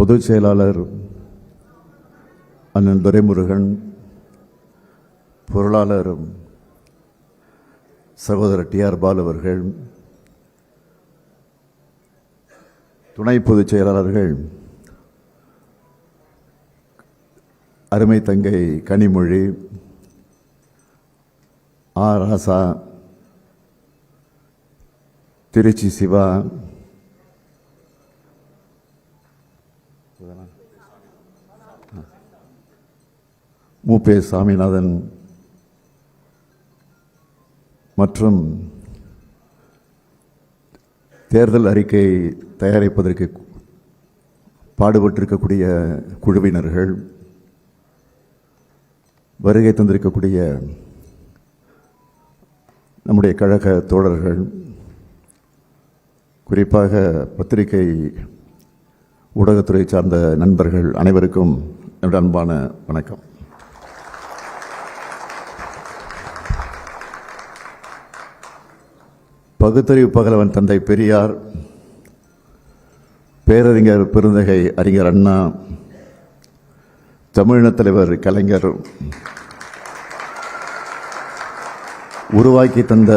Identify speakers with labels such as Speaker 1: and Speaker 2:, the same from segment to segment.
Speaker 1: பொதுச் செயலாளர் அண்ணன் துரைமுருகன், பொருளாளர் சகோதரர் டி.ஆர். பாலு அவர்கள், துணை பொதுச் செயலாளர்கள் அருமை தங்கை கனிமொழி, ஆ. ராசா, திருச்சி சிவா, மூப்பே சாமிநாதன் மற்றும் தேர்தல் அறிக்கை தயாரிப்பதற்கு பாடுபட்டிருக்கக்கூடிய குழுவினர்கள், வருகை தந்திருக்கக்கூடிய நம்முடைய கழக தோழர்கள், குறிப்பாக பத்திரிகை ஊடகத்துறை சார்ந்த நண்பர்கள் அனைவருக்கும் என்னுடைய அன்பான வணக்கம். பகுத்தறிவு பகலவன் தந்தை பெரியார், பேரறிஞர் பெருந்தகை அறிஞர் அண்ணா, தமிழினத் தலைவர் கலைஞர் உருவாக்கி தந்த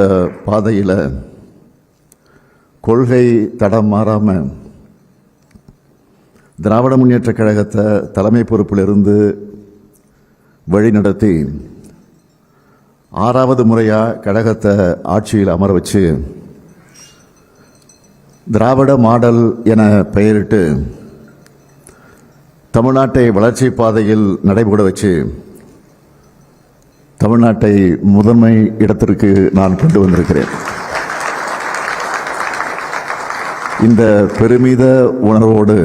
Speaker 1: பாதையில் கொள்கை தடம் மாறாம திராவிட முன்னேற்ற கழகத்தை தலைமை பொறுப்பிலிருந்து வழிநடத்தி 6வது முறையாக கழகத்தை ஆட்சியில் அமர வச்சு திராவிட மாடல் என பெயரிட்டு தமிழ்நாட்டை வளர்ச்சி பாதையில் நடைபெற வச்சு தமிழ்நாட்டை முதன்மை இடத்திற்கு நான் கொண்டு வந்திருக்கிறேன். இந்த பெருமித உணர்வோடு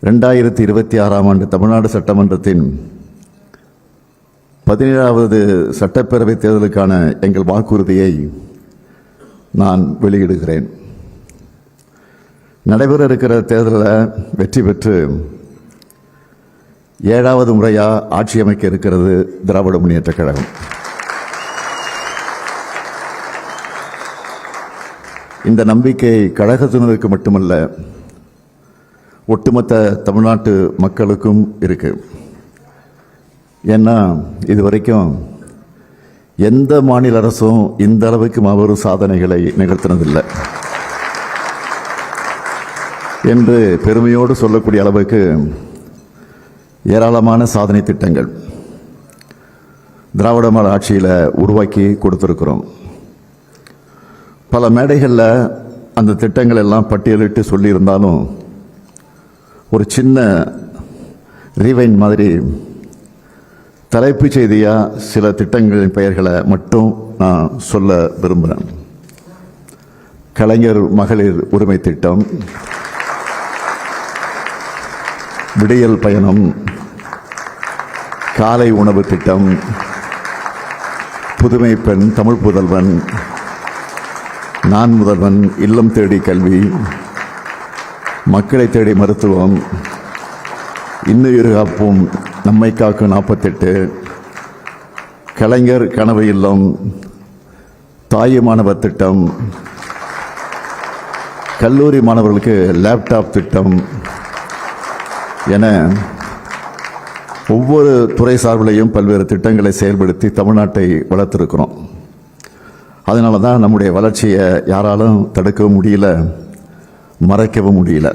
Speaker 1: 2026ஆம் ஆண்டு தமிழ்நாடு சட்டமன்றத்தின் 17வது சட்டப்பேரவை தேர்தலுக்கான எங்கள் வாக்குறுதியை நான் வெளியிடுகிறேன். நடைபெற இருக்கிற தேர்தலில் வெற்றி பெற்று 7வது முறையாக ஆட்சி அமைக்க இருக்கிறது திராவிட முன்னேற்ற கழகம். இந்த நம்பிக்கை கழகத்தினருக்கு மட்டுமல்ல, ஒட்டுமொத்த தமிழ்நாட்டு மக்களுக்கும் இருக்கு. ஏன்னா இதுவரைக்கும் எந்த மாநில அரசும் இந்த அளவுக்கு மாபெரும் சாதனைகளை நிகழ்த்தினதில்லை என்று பெருமையோடு சொல்லக்கூடிய அளவுக்கு ஏராளமான சாதனை திட்டங்கள் திராவிட மாடல் ஆட்சியில் உருவாக்கி கொடுத்திருக்கிறோம். பல மேடைகளில் அந்த திட்டங்கள் எல்லாம் பட்டியலிட்டு சொல்லியிருந்தாலும் ஒரு சின்ன ரீவைண்ட் மாதிரி தலைப்புச் செய்தியாக சில திட்டங்களின் பெயர்களை மட்டும் நான் சொல்ல விரும்புகிறேன். கலைஞர் மகளிர் உரிமை திட்டம், விடியல் பயணம், காலை உணவு திட்டம், புதுமை பெண், தமிழ் புதல்வன், நான் முதல்வன், இல்லம் தேடி கல்வி, மக்களை தேடி மருத்துவம், இன்னுயிர் காப்போம், நம்மை காக்கும் 48, கலைஞர் கனவு இல்லம், தாய் மாணவர் திட்டம், கல்லூரி மாணவர்களுக்கு லேப்டாப் திட்டம் என ஒவ்வொரு துறை சார்பிலையும் பல்வேறு திட்டங்களை செயல்படுத்தி தமிழ்நாட்டை வளர்த்திருக்கிறோம். அதனால தான் நம்முடைய வளர்ச்சியை யாராலும் தடுக்கவும் முடியல, மறைக்கவும் முடியல.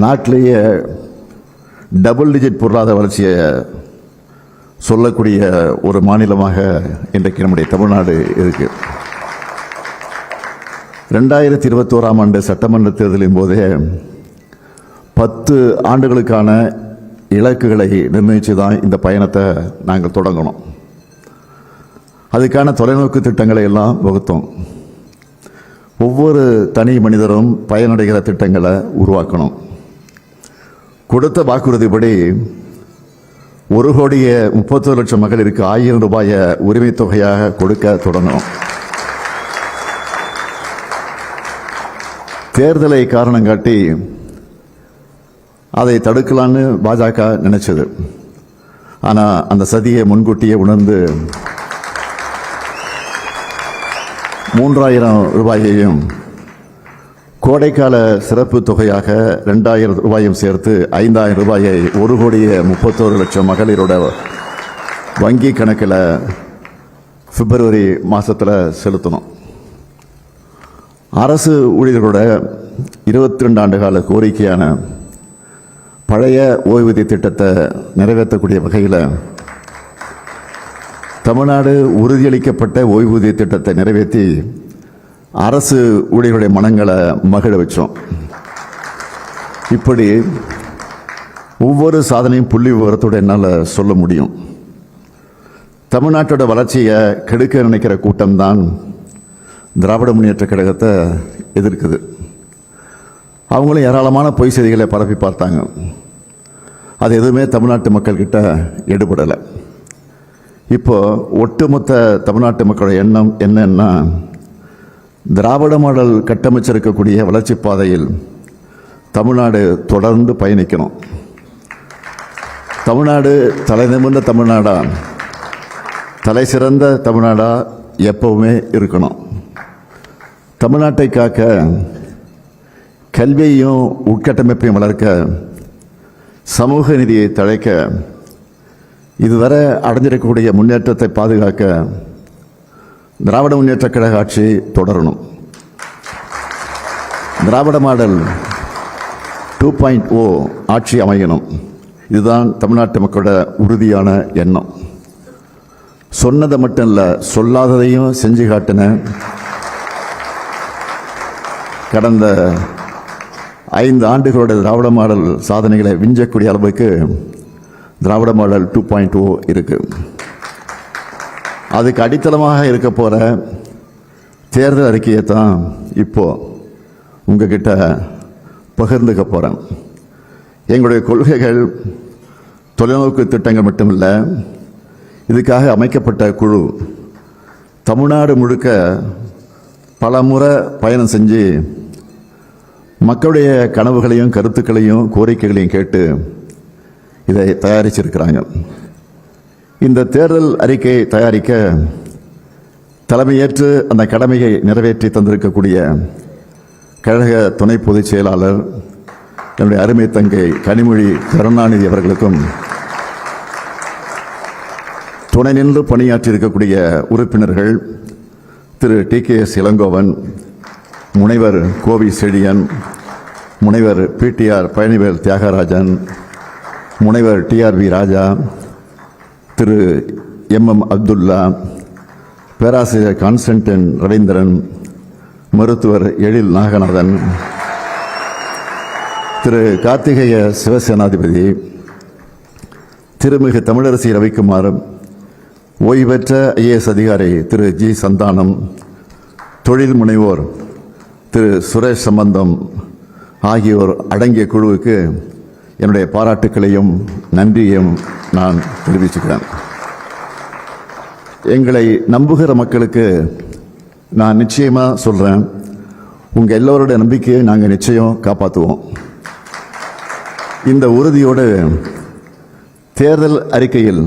Speaker 1: நாட்டிலேயே டபுள் டிஜிட் பொருளாதார வளர்ச்சியை சொல்லக்கூடிய ஒரு மாநிலமாக இன்றைக்கு நம்முடைய தமிழ்நாடு இருக்கு. 2021ஆம் ஆண்டு சட்டமன்ற தேர்தலின் போதே 10 ஆண்டுகளுக்கான இலக்குகளை நிர்ணயித்து தான் இந்த பயணத்தை நாங்கள் தொடங்கணும். அதுக்கான தொலைநோக்கு திட்டங்களை எல்லாம் வகுத்தோம். ஒவ்வொரு தனி மனிதரும் பயனடைகிற திட்டங்களை உருவாக்கணும். கொடுத்த வாக்குறுதிப்படி 1,30,00,000 மகளிருக்கு 1000 ரூபாயை உரிமை தொகையாக கொடுக்க தொடங்கணும். தேர்தலை காரணம் காட்டி அதை தடுக்கலான்னு பாஜக நினைச்சது. ஆனால் அந்த சதியை முன்கூட்டியே உணர்ந்து 3000 ரூபாயையும் கோடைக்கால சிறப்பு தொகையாக 2000 ரூபாயும் சேர்த்து 5000 ரூபாயை 1,31,00,000 மகளிரோட வங்கி கணக்கில் பிப்ரவரி மாதத்தில் செலுத்தணும். அரசு ஊழியர்களோட 22 ஆண்டு கால கோரிக்கையான பழைய ஓய்வூதிய திட்டத்தை நிறைவேற்றக்கூடிய வகையில் தமிழ்நாடு உறுதியளிக்கப்பட்ட ஓய்வூதிய திட்டத்தை நிறைவேற்றி அரசு ஊழியர்களுடைய மனங்களை மகிழ வச்சோம். இப்படி ஒவ்வொரு சாதனையும் புள்ளி விவரத்தோடு என்னால் சொல்ல முடியும். தமிழ்நாட்டோட வளர்ச்சியை கெடுக்க நினைக்கிற கூட்டம்தான் திராவிட முன்னேற்ற கழகத்தை எதிர்க்குது. அவங்களும் ஏராளமான பொய் செய்திகளை பரப்பி பார்த்தாங்க. அது எதுவுமே தமிழ்நாட்டு மக்கள்கிட்ட எடுபடலை. இப்போ ஒட்டுமொத்த தமிழ்நாட்டு மக்களோட எண்ணம் என்னன்னா, திராவிட மாடல் கட்டமைச்சிருக்கக்கூடிய வளர்ச்சி பாதையில் தமிழ்நாடு தொடர்ந்து பயணிக்கணும். தமிழ்நாடு தலை நிமிர்ந்த தமிழ்நாடா, தலை சிறந்த தமிழ்நாடா எப்பவுமே இருக்கணும். தமிழ்நாட்டை காக்க, கல்வியையும் உட்கட்டமைப்பையும் வளர்க்க, சமூக நீதியை தழைக்க, இதுவரை அடைஞ்சிருக்கக்கூடிய முன்னேற்றத்தை பாதுகாக்க திராவிட முன்னேற்ற கழக ஆட்சி தொடரணும். திராவிட மாடல் 2.0 ஆட்சி அமையணும். இதுதான் தமிழ்நாட்டு மக்களோட உறுதியான எண்ணம். சொன்னதை மட்டும் இல்லை, சொல்லாததையும் செஞ்சு காட்டின கடந்த 5 ஆண்டுகளோட திராவிட மாடல் சாதனைகளை விஞ்சக்கூடிய அளவுக்கு திராவிட மாடல் 2.0 இருக்கு. அதுக்கு அடித்தளமாக இருக்க போற தேர்தல் அறிக்கையை தான் இப்போ உங்ககிட்ட பகிர்ந்துக்க போறேன். எங்களுடைய கொள்கைகள், தொலைநோக்கு திட்டங்கள் மட்டுமில்லை, இதுக்காக அமைக்கப்பட்ட குழு தமிழ்நாடு முழுக்க பல முறை பயணம் செஞ்சு மக்களுடைய கனவுகளையும் கருத்துக்களையும் கோரிக்கைகளையும் கேட்டு இதை தயாரிச்சிருக்கிறாங்க. இந்த தேர்தல் அறிக்கை தயாரிக்க தலைமையேற்று அந்த கடமையை நிறைவேற்றி தந்திருக்கக்கூடிய கழக துணை பொதுச் செயலாளர் என்னுடைய அருமை தங்கை கனிமொழி கருணாநிதி அவர்களுக்கும், துணை நின்று பணியாற்றியிருக்கக்கூடிய உறுப்பினர்கள் திரு TKS இளங்கோவன், முனைவர் கோவி செழியன், முனைவர் PTR பழனிவேல் தியாகராஜன், முனைவர் TRV ராஜா, திரு MM அப்துல்லா, பேராசிரியர் கான்ஸ்டன்டின் ரவீந்திரன், மருத்துவர் எழில் நாகநாதன், திரு கார்த்திகேய சிவசேனாதிபதி, திருமிகு தமிழரசி ரவிக்குமார், ஓய்வு பெற்ற IAS அதிகாரி திரு G சந்தானம், தொழில் முனைவோர் திரு சுரேஷ் சம்பந்தம் ஆகியோர் அடங்கிய குழுவுக்கு என்னுடைய பாராட்டுக்களையும் நன்றியையும் நான் தெரிவிச்சுக்கிறேன். எங்களை நம்புகிற மக்களுக்கு நான் நிச்சயமாக சொல்கிறேன், உங்கள் எல்லோருடைய நம்பிக்கையை நாங்கள் நிச்சயம் காப்பாற்றுவோம். இந்த உறுதியோடு தேர்தல் அறிக்கையில்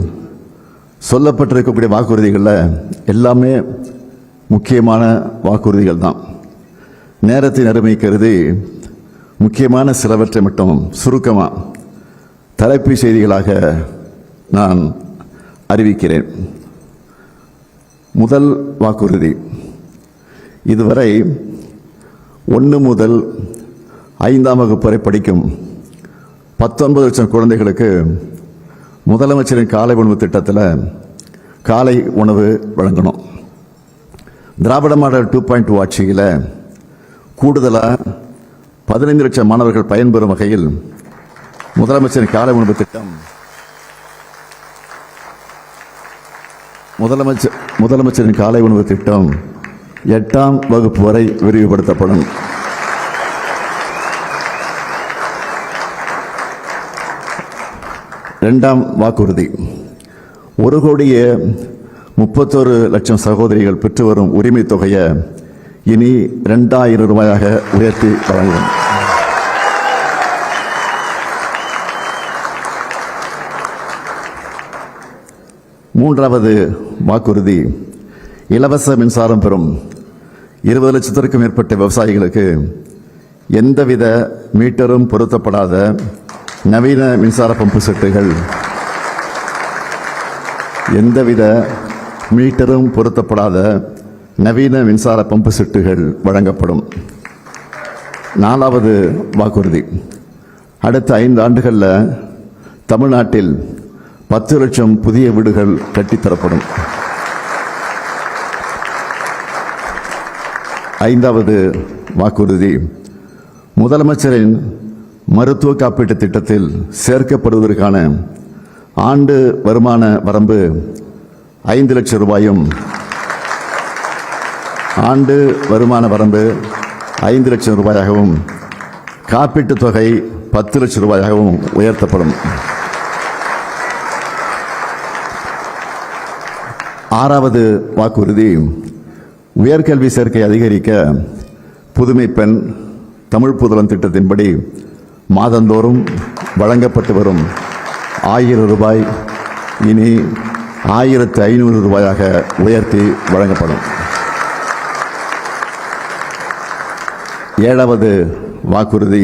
Speaker 1: சொல்லப்பட்டிருக்கக்கூடிய வாக்குறுதிகளில் எல்லாமே முக்கியமான வாக்குறுதிகள் தான். நேரத்தின் அருமை கருதி முக்கியமான சிலவற்றை மட்டும் சுருக்கமாக தலைப்பு செய்திகளாக நான் அறிவிக்கிறேன். முதல் வாக்குறுதி, இதுவரை 1 முதல் 5ஆம் வகுப்பு வரை படிக்கும் 19 லட்சம் குழந்தைகளுக்கு முதலமைச்சரின் காலை உணவு திட்டத்தில் காலை உணவு வழங்கணும். திராவிட மாடல் 2.0 ஆட்சியில் கூடுதலாக 15 லட்சம் மாணவர்கள் பயன்பெறும் வகையில் முதலமைச்சரின் காலை உணவு திட்டம் முதலமைச்சரின் காலை உணவு திட்டம் 8ஆம் வகுப்பு வரை விரிவுபடுத்தப்படும். இரண்டாம் வாக்குறுதி, 1,31,00,000 சகோதரிகள் பெற்று வரும் உரிமை தொகையை இனி 2,000 ரூபாயாக உயர்த்தி வழங்கும். மூன்றாவது வாக்குறுதி, இலவச மின்சாரம் பெறும் 20 லட்சத்திற்கும் மேற்பட்ட விவசாயிகளுக்கு எந்தவித மீட்டரும் பொருத்தப்படாத நவீன மின்சார பம்பு செட்டுகள் வழங்கப்படும். 4வது வாக்குறுதி, அடுத்த 5 ஆண்டுகளில் தமிழ்நாட்டில் 10 லட்சம் புதிய வீடுகள் கட்டித்தரப்படும். 5வது வாக்குறுதி, முதலமைச்சரின் மருத்துவ காப்பீட்டு திட்டத்தில் சேர்க்கப்படுவதற்கான ஆண்டு வருமான வரம்பு 5 லட்சம் ரூபாயும் ரூபாயாகவும் காப்பீட்டுத் தொகை 10 லட்சம் ரூபாயாகவும் உயர்த்தப்படும். 6வது வாக்குறுதி, உயர்கல்வி சேர்க்கை அதிகரிக்க புதுமை பெண் தமிழ் புதல்வன் திட்டத்தின்படி மாதந்தோறும் வழங்கப்பட்டு வரும் 1000 ரூபாய் இனி 1500 ரூபாயாக உயர்த்தி வழங்கப்படும். 7வது வாக்குறுதி,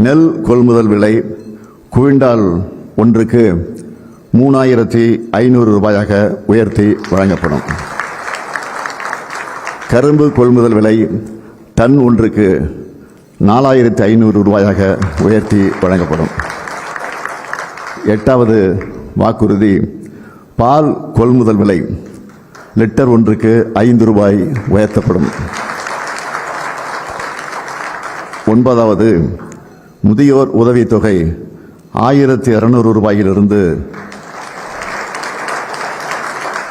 Speaker 1: நெல் கொள்முதல் விலை குவிண்டால் ஒன்றுக்கு 3500 ரூபாயாக உயர்த்தி வழங்கப்படும். கரும்பு கொள்முதல் விலை டன் ஒன்றுக்கு 4500 ரூபாயாக உயர்த்தி வழங்கப்படும். 8வது வாக்குறுதி, பால் கொள்முதல் விலை லிட்டர் ஒன்றுக்கு 5 ரூபாய் உயர்த்தப்படும். 9வது, முதியோர் உதவித்தொகை 1200 ரூபாயிலிருந்து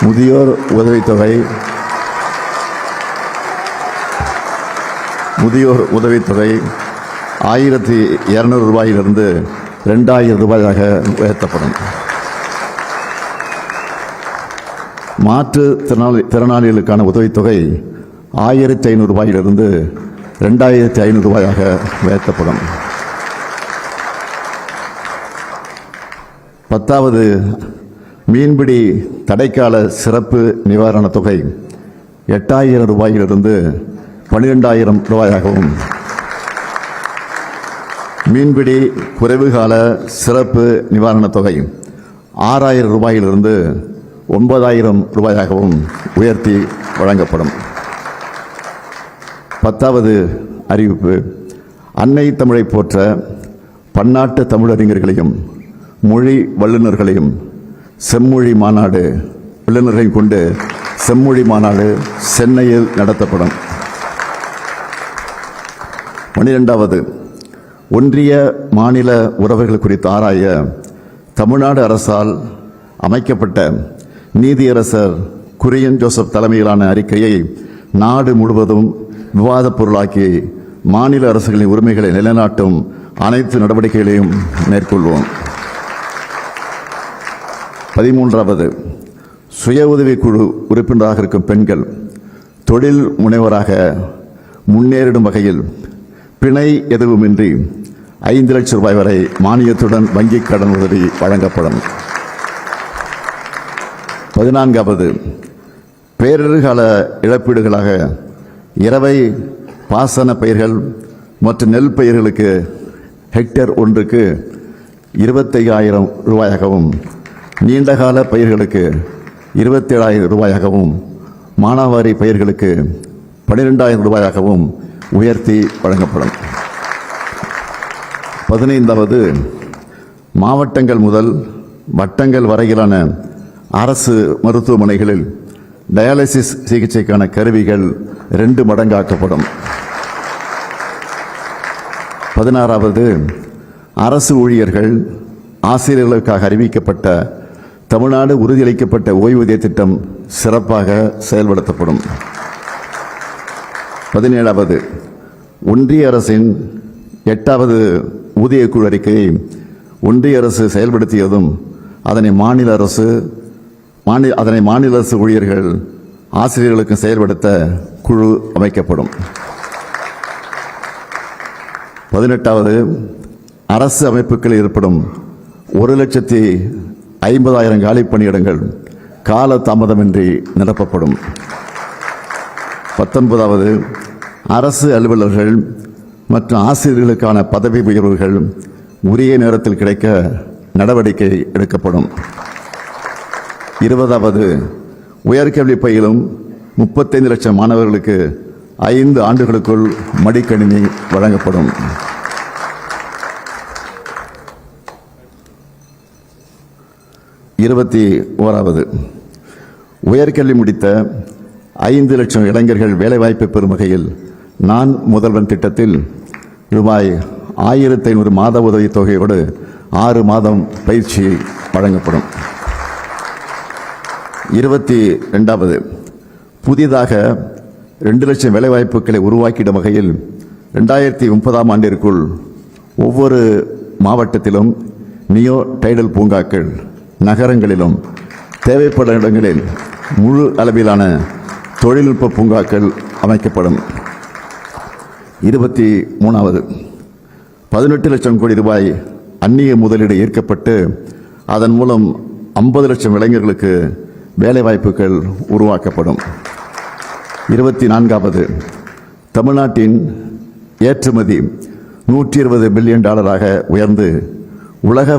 Speaker 1: முதியோர் உதவித்தொகை 1200 ரூபாயிலிருந்து 2000 ரூபாயாக உயர்த்தப்படும். மாற்றுத்திறனாளிகளுக்கான உதவித்தொகை 1500 ரூபாயிலிருந்து 2500 ரூபாயாக உயர்த்தப்படும். 10வது, மீன்பிடி தடைக்கால சிறப்பு நிவாரணத் தொகை 8000 ரூபாயிலிருந்து 12000 ரூபாயாகவும், மீன்பிடி குறைவுகால சிறப்பு நிவாரணத் தொகை 6000 ரூபாயிலிருந்து 9000 ரூபாயாகவும் உயர்த்தி வழங்கப்படும். 10வது அறிவிப்பு, அன்னை தமிழை போற்ற பன்னாட்டு தமிழறிஞர்களையும் மொழி வல்லுநர்களையும் செம்மொழி மாநாடு வல்லுநர்களையும் கொண்டு செம்மொழி மாநாடு சென்னையில் நடத்தப்படும். 12வது, ஒன்றிய மாநில உறவுகள் குறித்து ஆராய தமிழ்நாடு அரசால் அமைக்கப்பட்ட நீதியரசர் குரியன் ஜோசப் தலைமையிலான அறிக்கையை நாடு முழுவதும் விவாதப் பொருளாக்கி மாநில அரசுகளின் உரிமைகளை நிலைநாட்டும் அனைத்து நடவடிக்கைகளையும் மேற்கொள்வோம். 13வது, சுய உதவிக்குழு உறுப்பினராக இருக்கும் பெண்கள் தொழில் முனைவராக முன்னேறிடும் வகையில் பிணை எதுவுமின்றி 5 லட்சம் ரூபாய் வரை மானியத்துடன் வங்கிக் கடன் உதவி வழங்கப்படும். 14வது, பேரிடர்கால இழப்பீடுகளாக இரவை பாசன பயிர்கள் மற்றும் நெல் பயிர்களுக்கு ஹெக்டேர் ஒன்றுக்கு 25000 ரூபாயாகவும், நீண்டகால பயிர்களுக்கு 27000 ரூபாயாகவும், மானாவாரி பயிர்களுக்கு 12000 ரூபாயாகவும் உயர்த்தி வழங்கப்படும். 15வது, மாவட்டங்கள் முதல் வட்டங்கள் வரையிலான அரசு மருத்துவமனைகளில் டயாலிசிஸ் சிகிச்சைக்கான கருவிகள் 2 மடங்காக்கப்படும். 16வது, அரசு ஊழியர்கள் ஆசிரியர்களுக்காக அறிவிக்கப்பட்ட தமிழ்நாடு உறுதியளிக்கப்பட்ட ஓய்வூதிய திட்டம் சிறப்பாக செயல்படுத்தப்படும். 17வது, ஒன்றிய அரசின் 8வது ஊதியக்குழு அறிக்கையை ஒன்றிய அரசு செயல்படுத்தியதும் அதனை மாநில அரசு ஊழியர்கள் ஆசிரியர்களுக்கு செயல்படுத்த குழு அமைக்கப்படும். 18வது, அரசு அமைப்புகளில் ஏற்படும் 1,50,000 காலி பணியிடங்கள் கால தாமதமின்றி நிரப்பப்படும். 19வது, அரசு அலுவலர்கள் மற்றும் ஆசிரியர்களுக்கான பதவி உயர்வுகள் உரிய நேரத்தில் கிடைக்க நடவடிக்கை எடுக்கப்படும். 20வது, உயர்கல்வி பயிலும் 35 லட்சம் மாணவர்களுக்கு 5 ஆண்டுகளுக்குள் மடிக்கணினி வழங்கப்படும். 21வது, உயர்கல்வி முடித்த 5 லட்சம் இளைஞர்கள் வேலைவாய்ப்பு பெறும் வகையில் நான் முதல்வன் திட்டத்தில் ரூபாய் 1500 மாத உதவித் தொகையோடு 6 மாதம் பயிற்சி வழங்கப்படும். 22வது, புதிதாக 2 லட்சம் வேலைவாய்ப்புகளை உருவாக்கிடும் வகையில் 2030ஆம் ஆண்டிற்குள் ஒவ்வொரு மாவட்டத்திலும் நியோ டைடல் பூங்காக்கள், நகரங்களிலும் தேவைப்படும் இடங்களில் முழு அளவிலான தொழில்நுட்ப பூங்காக்கள் அமைக்கப்படும். 23வது, 18 லட்சம் கோடி ரூபாய் அந்நிய முதலீடு ஈர்க்கப்பட்டு அதன் மூலம் 50 லட்சம் இளைஞர்களுக்கு வேலைவாய்ப்புகள் உருவாக்கப்படும். 24வது, தமிழ்நாட்டின் ஏற்றுமதி $120 பில்லியன் உயர்ந்து உலக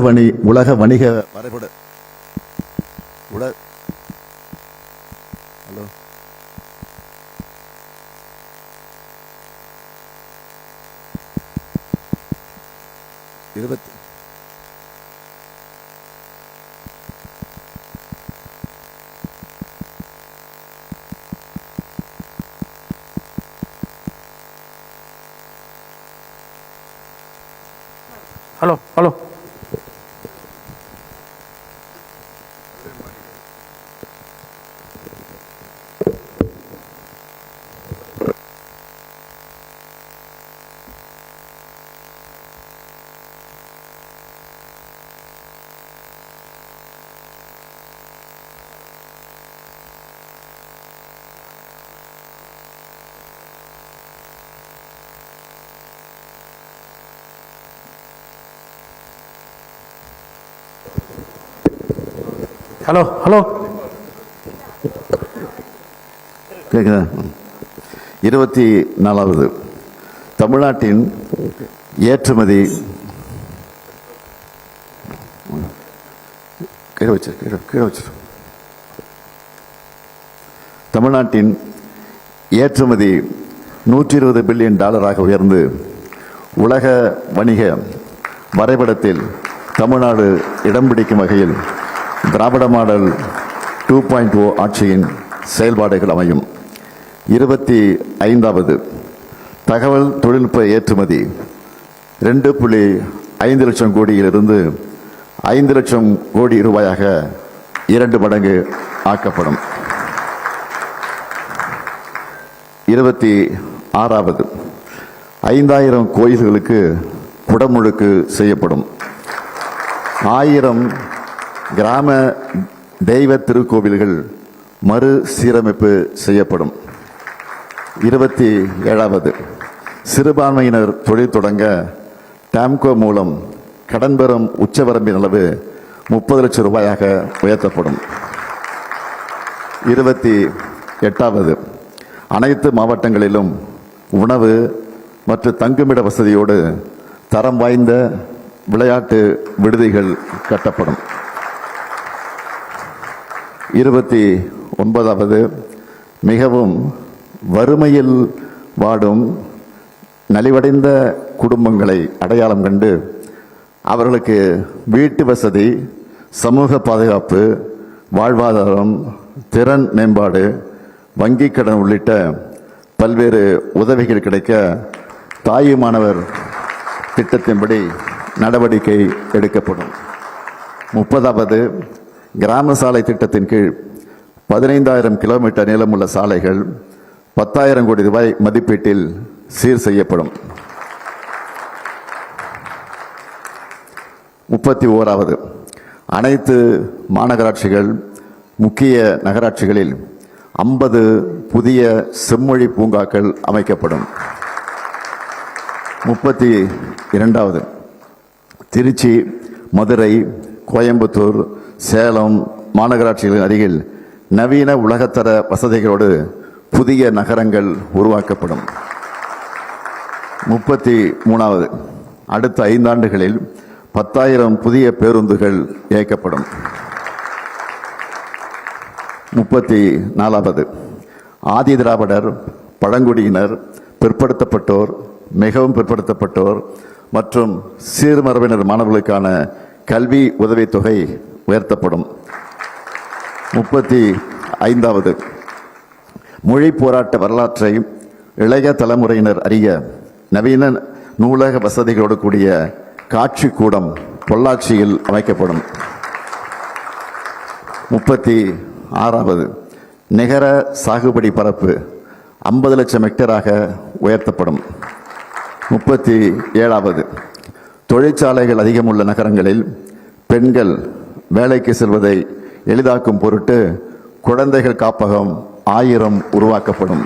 Speaker 1: வணிக வரைபட
Speaker 2: ஹலோ ஹலோ ஹலோ ஹலோ
Speaker 1: கேக்குதா? 24வது, தமிழ்நாட்டின் ஏற்றுமதி தமிழ்நாட்டின் ஏற்றுமதி $120 பில்லியன் உயர்ந்து உலக வணிக வரைபடத்தில் தமிழ்நாடு இடம் பிடிக்கும் வகையில் திராவிட மாடல் 2.0 ஆட்சியின் செயல்பாடுகள் அமையும். 25வது, தகவல் தொழில்நுட்ப ஏற்றுமதி 2.5 லட்சம் கோடியிலிருந்து 5 லட்சம் கோடி ரூபாயாக 2 மடங்கு ஆக்கப்படும். 26வது, 5000 கோயில்களுக்கு குடமுழுக்கு செய்யப்படும். 1000 கிராம தெய்வ திருக்கோவில்கள் மறுசீரமைப்பு செய்யப்படும். 27வது, சிறுபான்மையினர் தொழில் தொடங்க டாம்கோ மூலம் கடன் பெறும் உச்சவரம்பின் அளவு 30 லட்சம் ரூபாயாக உயர்த்தப்படும். 28வது, அனைத்து மாவட்டங்களிலும் உணவு மற்றும் தங்குமிட வசதியோடு தரம் வாய்ந்த விளையாட்டு விடுதிகள் கட்டப்படும். 29வது, மிகவும் வறுமையில் வாடும் நலிவடைந்த குடும்பங்களை அடையாளம் கண்டு அவர்களுக்கு வீட்டு வசதி, சமூக பாதுகாப்பு, வாழ்வாதாரம், திறன் மேம்பாடு, வங்கிக் கடன் உள்ளிட்ட பல்வேறு உதவிகள் கிடைக்க தாயுமானவர் திட்டத்தின்படி நடவடிக்கை எடுக்கப்படும். 30வது, கிராம சாலை திட்டத்தின் கீழ் 15000 கிலோமீட்டர் நீளமுள்ள சாலைகள் 10,000 கோடி ரூபாய் மதிப்பீட்டில் சீர் செய்யப்படும். 31வது, அனைத்து மாநகராட்சிகள், முக்கிய நகராட்சிகளில் 50 புதிய செம்மொழி பூங்காக்கள் அமைக்கப்படும். 32வது, திருச்சி, மதுரை, கோயம்புத்தூர், சேலம் மாநகராட்சிகளின் அருகில் நவீன உலகத்தர வசதிகளோடு புதிய நகரங்கள் உருவாக்கப்படும். 33வது, அடுத்த 5 ஆண்டுகளில் 10,000 புதிய பேருந்துகள் இயக்கப்படும். 34வது, ஆதி திராவிடர், பழங்குடியினர், பிற்படுத்தப்பட்டோர், மிகவும் பிற்படுத்தப்பட்டோர் மற்றும் சீர்மரபினர் மாணவர்களுக்கான கல்வி உதவித்தொகை உயர்த்தப்படும். 35வது, மொழி போராட்ட வரலாற்றை இளைய தலைமுறையினர் அறிய நவீன நூலக வசதிகளோடு கூடிய காட்சி கூடம் பொள்ளாச்சியில் அமைக்கப்படும். 36வது, நிகர சாகுபடி பரப்பு 50 லட்சம் ஹெக்டராக உயர்த்தப்படும். 37வது, தொழிற்சாலைகள் அதிகமுள்ள நகரங்களில் பெண்கள் வேலைக்கு செல்வதை எளிதாக்கும் பொருட்டு குழந்தைகள் காப்பகம் 1000 உருவாக்கப்படும்.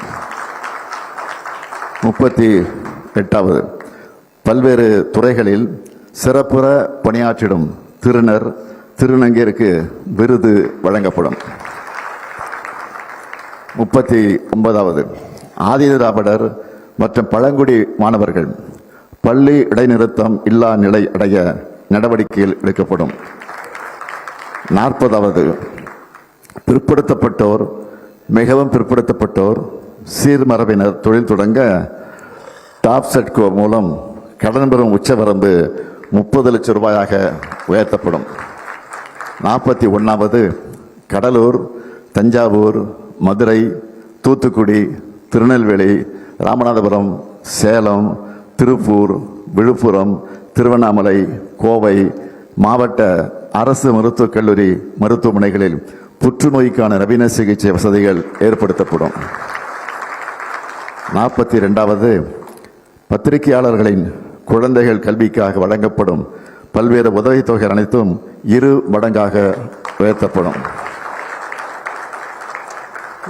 Speaker 1: 38வது, பல்வேறு துறைகளில் சிறப்புற பணியாற்றிடும் திருநர், திருநங்கையருக்கு விருது வழங்கப்படும். 39வது, ஆதி திராவிடர் மற்றும் பழங்குடி மாணவர்கள் பள்ளி இடைநிறுத்தம் இல்லா நிலை அடைய நடவடிக்கைகள் எடுக்கப்படும். 40வது, பிற்படுத்தப்பட்டோர், மிகவும் பிற்படுத்தப்பட்டோர், சீர்மரபினர் தொழில் தொடங்க டாப் செட்கோ மூலம் கடன் பெறும் உச்சவரம்பு 30 லட்சம் ரூபாயாக உயர்த்தப்படும். 41வது, கடலூர், தஞ்சாவூர், மதுரை, தூத்துக்குடி, திருநெல்வேலி, ராமநாதபுரம், சேலம், திருப்பூர், விழுப்புரம், திருவண்ணாமலை, கோவை மாவட்ட அரசு மருத்துவக் கல்லூரி மருத்துவமனைகளில் புற்றுநோய்க்கான நவீன சிகிச்சை வசதிகள் ஏற்படுத்தப்படும். 42வது, பத்திரிகையாளர்களின் குழந்தைகள் கல்விக்காக வழங்கப்படும் பல்வேறு உதவித்தொகை அனைத்தும் 2 மடங்காக உயர்த்தப்படும்.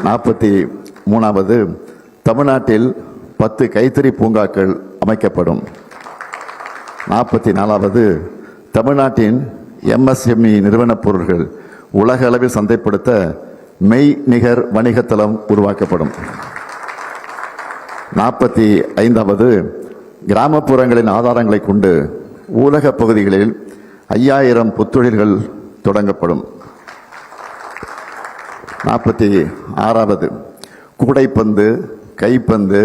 Speaker 1: 43வது, தமிழ்நாட்டில் 10 கைத்தறி பூங்காக்கள் அமைக்கப்படும். 44வது, தமிழ்நாட்டின் MSME நிறுவனப் பொருட்கள் உலக அளவில் சந்தைப்படுத்த மெய் நிகர் வணிகத்தளம் உருவாக்கப்படும். 45வது, கிராமப்புறங்களின் ஆதாரங்களை கொண்டு ஊரக பகுதிகளில் 5000 புத்தொழில்கள் தொடங்கப்படும். 46வது, கூடைப்பந்து, கைப்பந்து,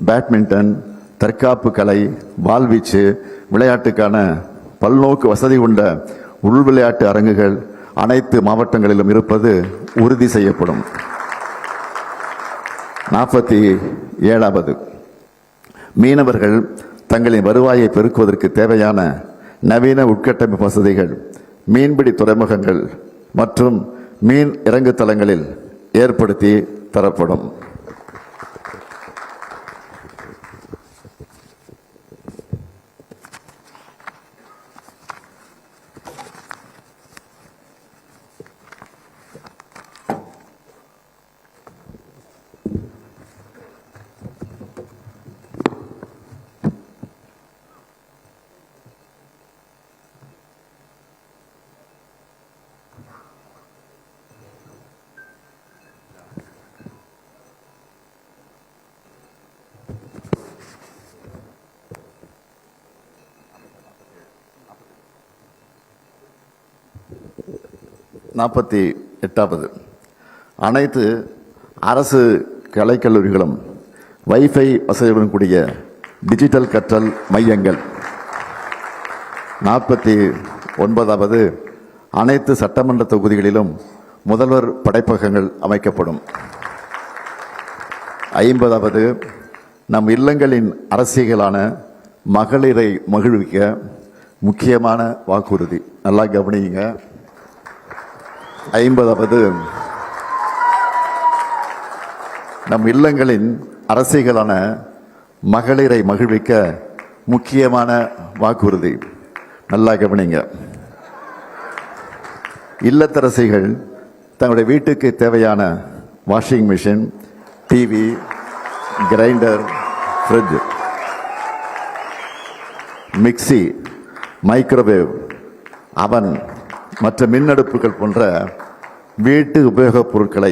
Speaker 1: பேட்மிண்டன், தற்காப்பு கலை, வாள்வீச்சு விளையாட்டுக்கான பல்நோக்கு வசதி கொண்ட உள் விளையாட்டு அரங்குகள் அனைத்து மாவட்டங்களிலும் இருப்பது உறுதி செய்யப்படும். 47வது, மீனவர்கள் தங்களின் வருவாயை பெருக்குவதற்கு தேவையான நவீன உட்கட்டமைப்பு வசதிகள் மீன்பிடி துறைமுகங்கள் மற்றும் மீன் இறங்கு தளங்களில் ஏற்படுத்தி தரப்படும். நாற்பத்தி 48வது, அனைத்து அரசு கலைக்கல்லூரிகளும் வைஃபை வசதியுடன் கூடிய டிஜிட்டல் கற்றல் மையங்கள். 49வது, அனைத்து சட்டமன்ற தொகுதிகளிலும் முதல்வர் படைப்பகங்கள் அமைக்கப்படும். 50வது, நம் இல்லங்களின் அரசியலான மகளிரை மகிழ்விக்க முக்கியமான வாக்குறுதி. நல்லா கவனிங்க. 50வது, நம் இல்லங்களின் அரசியலான மகளிரை மகிழ்விக்க முக்கியமான வாக்குறுதி. நல்லா கவனிங்க. இல்லத்தரசிகள் தங்களுடைய வீட்டுக்கு தேவையான washing machine, TV, grinder, fridge, mixie, microwave, அவன் மற்ற மின்னடுப்புகள் போன்ற வீட்டு உபயோகப் பொருட்களை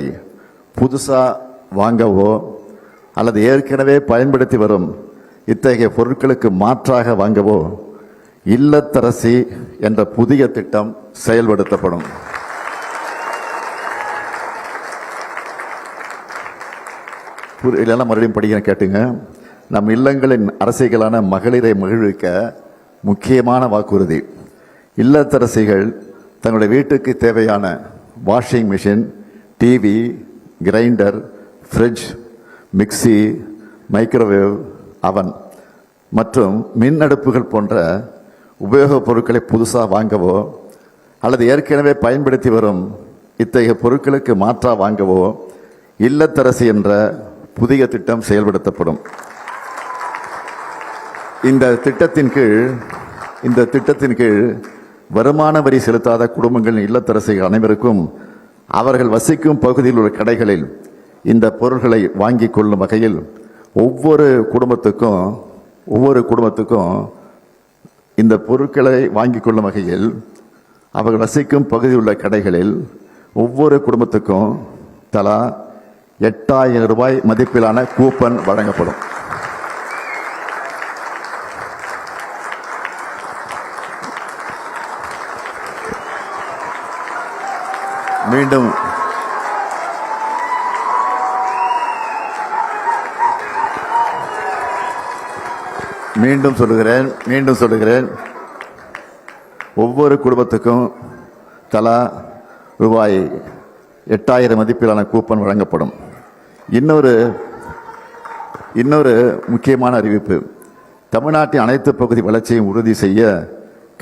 Speaker 1: புதுசாக வாங்கவோ அல்லது ஏற்கனவே பயன்படுத்தி வரும் இத்தகைய பொருட்களுக்கு மாற்றாக வாங்கவோ இல்லத்தரசி என்ற புதிய திட்டம் செயல்படுத்தப்படும். இல்லைன்னா மறுபடியும் படிக்கிறேன் கேட்டுங்க. நம் இல்லங்களின் அரசிகளான மகளிரை மகிழ்விக்க முக்கியமான வாக்குறுதி. இல்லத்தரசிகள் தங்களுடைய வீட்டுக்கு தேவையான washing machine, TV, grinder, fridge, mixie, microwave, அவன் மற்றும் மின் அடுப்புகள் போன்ற உபயோகப் பொருட்களை புதுசாக வாங்கவோ அல்லது ஏற்கனவே பயன்படுத்தி வரும் இத்தகைய பொருட்களுக்கு மாற்றா வாங்கவோ இல்லத்தரசி என்ற புதிய திட்டம் செயல்படுத்தப்படும். இந்த திட்டத்தின் கீழ் வருமான வரி செலுத்தாத குடும்பங்களின் இல்லத்தரசிகள் அனைவருக்கும் அவர்கள் வசிக்கும் பகுதியில் உள்ள கடைகளில் இந்த பொருட்களை வாங்கிக் கொள்ளும் வகையில் ஒவ்வொரு குடும்பத்துக்கும் இந்த பொருட்களை வாங்கிக் கொள்ளும் வகையில் அவர்கள் வசிக்கும் பகுதியில் உள்ள கடைகளில் ஒவ்வொரு குடும்பத்துக்கும் தலா 8000 ரூபாய் மதிப்பிலான கூப்பன் வழங்கப்படும். மீண்டும் சொல்லுகிறேன், ஒவ்வொரு குடும்பத்துக்கும் தலா ரூபாய் 8000 மதிப்பிலான கூப்பன் வழங்கப்படும். இன்னொரு முக்கியமான அறிவிப்பு. தமிழ்நாட்டின் அனைத்து பகுதி வளர்ச்சியை உறுதி செய்ய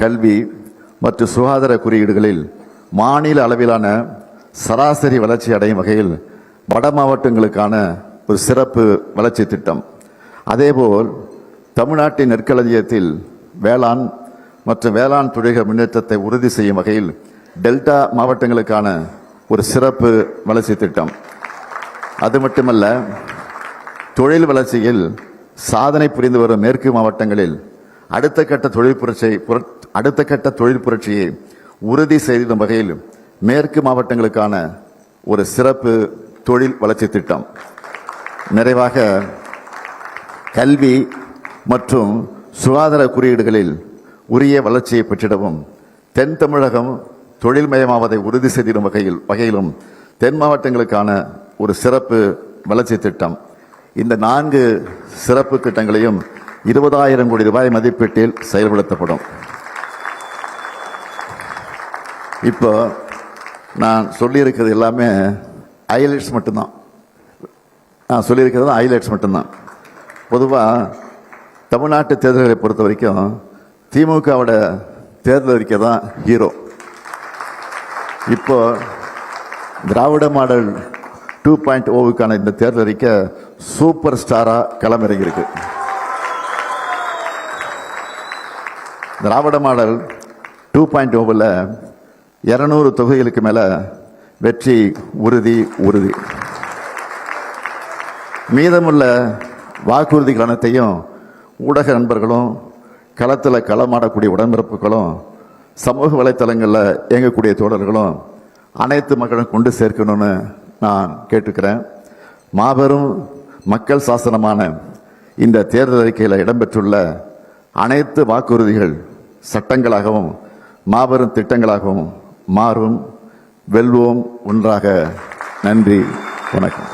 Speaker 1: கல்வி மற்றும் சுகாதார குறியீடுகளில் மாநில அளவிலான சராசரி வளர்ச்சி அடையும் வகையில் வட மாவட்டங்களுக்கான ஒரு சிறப்பு வளர்ச்சி திட்டம். அதேபோல் தமிழ்நாட்டின் நெற்களஞ்சியத்தில் வேளாண் மற்றும் வேளாண் தொழில்கள் முன்னேற்றத்தை உறுதி செய்யும் வகையில் டெல்டா மாவட்டங்களுக்கான ஒரு சிறப்பு வளர்ச்சி திட்டம். அது மட்டுமல்ல, தொழில் வளர்ச்சியில் சாதனை புரிந்து வரும் மேற்கு மாவட்டங்களில் அடுத்த கட்ட தொழில் புரட்சியை உறுதி செய்திடும் வகையில் மேற்கு மாவட்டங்களுக்கான ஒரு சிறப்பு தொழில் வளர்ச்சி திட்டம். நிறைவாக, கல்வி மற்றும் சுகாதார குறியீடுகளில் உரிய வளர்ச்சியை பெற்றிடவும் தென் தமிழகம் தொழில்மயமாவதை உறுதி செய்திடும் வகையிலும் தென் மாவட்டங்களுக்கான ஒரு சிறப்பு வளர்ச்சி திட்டம். இந்த 4 சிறப்பு திட்டங்களையும் 20,000 கோடி ரூபாய் மதிப்பீட்டில் செயல்படுத்தப்படும். இப்போ நான் சொல்லியிருக்கிறது எல்லாமே ஹைலைட்ஸ் மட்டும்தான். பொதுவாக தமிழ்நாட்டு தேர்தல்களை பொறுத்த வரைக்கும் திமுகவோட தேர்தல் அறிக்கை தான் ஹீரோ. இப்போ திராவிட மாடல் 2.0க்கான இந்த தேர்தல் அறிக்கை சூப்பர் ஸ்டாரா களமிறங்கியிருக்கு. திராவிட மாடல் 2.0ல் 200 தொகுதிகளுக்கு மேல வெற்றி உறுதி. மீதமுள்ள வாக்குறுதிகள் அனைத்தையும் ஊடக நண்பர்களும் களத்தில் களமாடக்கூடிய உடன்பிறப்புகளும் சமூக வலைத்தளங்களில் இயங்கக்கூடிய தோழர்களும் அனைத்து மக்களும் கொண்டு சேர்க்கணும்னு நான் கேட்டுக்கிறேன். மாபெரும் மக்கள் சாசனமான இந்த தேர்தல் அறிக்கையில் இடம்பெற்றுள்ள அனைத்து வாக்குறுதிகள் சட்டங்களாகவும் மாபெரும் திட்டங்களாகவும் மாறும். வெல்வோம் ஒன்றாக. நன்றி, வணக்கம்.